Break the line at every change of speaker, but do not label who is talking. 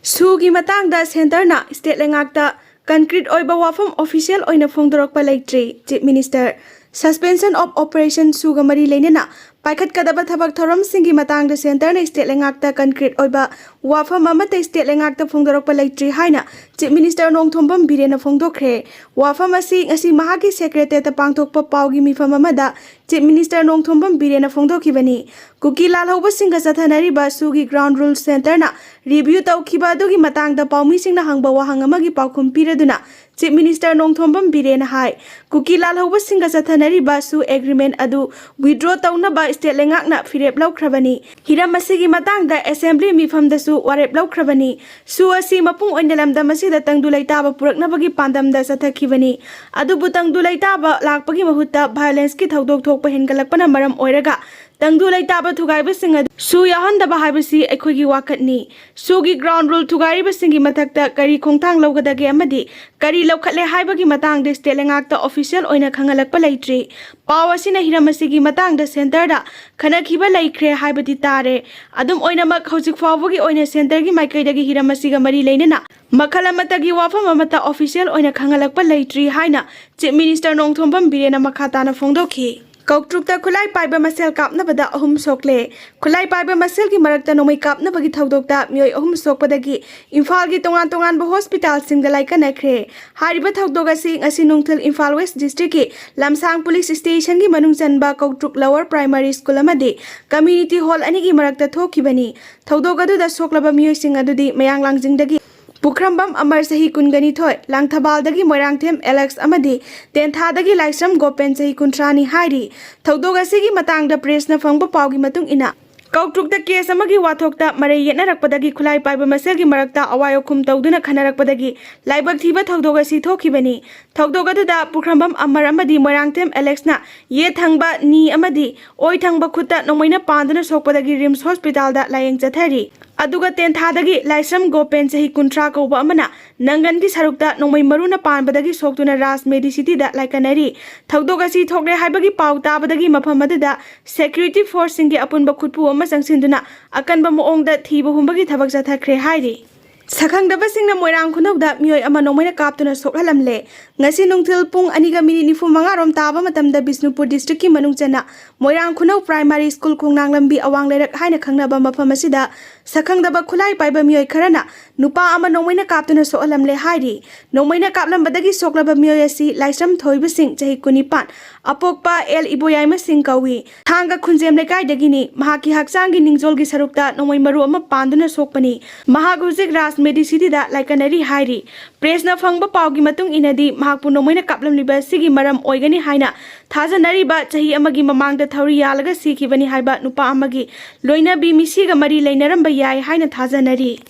Sugi matangda senterna state leingakta concrete oiba wafam official oina phongdorokpa leitri Chief Minister suspension of operation suga mari leinena paikhat kadaba thabak thoram singi matangda senterna state leingakta concrete oiba wafam amata state leingakta phongdorokpa leitri haina Chief Minister Nongthombam Birena phongdokre wafam asi ngasi mahagi secretary ta pangthokpa paugi mifam amada Chief Minister Nongthombam Birena phongdokhibani kuki lalhauba singa sathanariba sugi ground rules center na review tawkhiba adugi matangda paumi singna hangba wahang amagi paukhum piraduna Chief Minister Nongthombam Birena hai kuki lalhauba singa sathanariba su agreement adu withdraw tawnaba state lengakna firep laukrabani hiram asigi matangda assembly mifamda su warep laukrabani su asi mapung oinalamda masida tangdu laitaba puraknabagi pandamda sathakibani adubu tangdu laitaba lakpagi mahutta violence ki thaudok thokpa hengalakpana maram oiraga tangdu laitaba thugaiba singa su yahandaba haibasi aikhoigi wakatni sugi ground rule thugaiba singi mathakta kari khongthang lawgadage amadi kari lawkhatle haibagi matangda state lengakta official oina khangalakpa leitri pawasina hiramasigi matangda center da khanakhiba laikhre haibadi tare adum oina mak hojik fawagi oina center gi maikaidagi hiramasiga mari leinena makhal amatagi wafam amata official oina khangalakpa leitri haina Chief Minister Nongthombam Birena makhatana phongdokhi Koutruk ta khulai paiba masel kapnabada ahum sokle khulai paiba masel ki marakta nomai kapnabagi thaudokta mioi ahum sokpadagi Imphal gi tongan ba hospital singda laika nakhre hariba thaudok asi nungthil Imphal West District ki Lamsang Police Station gi manung chanba Koutruk Lower Primary School amadi community hall ani gi marakta thokibani thaudok adu da soklaba mioi sing adudi mayang langjingdagi Pukrambam Amar Sahi Kungani Thoi Langthabaldagi Moirangthem Alex Amadi Tenthadagi Laisram Gopen Sahi Kuntrani Hairi Thaudogasi Matangda Press na Fangba Paugi Matung ina Koutruk the case amagi wathokta marai yetnarakpadagi khulai paiba maselgi marakta awayokhum tawduna khanarakpadagi laibak thiba thaudogasi thokibani thaudogada pukrambam amar amadi moirangthem Alex na ye thangba ni amadi oi thangba khutta nomoina panduna sokpadagi Rims Hospital da layeng chathari aduga tenthadagi laisram gopen sahi kuntra koba amana nangan gi sarukta nomai maruna panbadagi soktuna ras medicity da laikanari thaudogasi thokre haibagi pau tabadagi maphamadada security force singi apunba khutpu ama sangsinduna akanba moongda thiba humbagi thabak chathakre hairi Sakhangdaba singna moirang khunawda mioi ama nomoina kaptuna sokhalamle ngasi nungthil pung aniga minute 95 rom taba matamda Bisnupur district ki manung chana moirang khunaw primary school khnglmdre awang lerak haina khangnaba mafam asida sakhangdaba khulai paiba mioi kharana nupa ama nomoina kaptuna sokhalamle hairi nomoina kaplambadagi soklaba mioi asi laisram thoiba sing chahi kunipan apokpa el iboyaima sing kawi thanga khunjem lekai dagini mahaki haksangi ningjolgi sarukta nomoi maru ama panduna sokpani mahagujik ras medicity da laikanari hairi press na phangba paugi matung inadi mahakpu nomoina kaplamliba sigi maram oigani haina thajanari ba chahi amagi mamangda thauri yalaga sikhibani haiba nupa amagi loina bi misiga mari leinaramba yai haina thajanari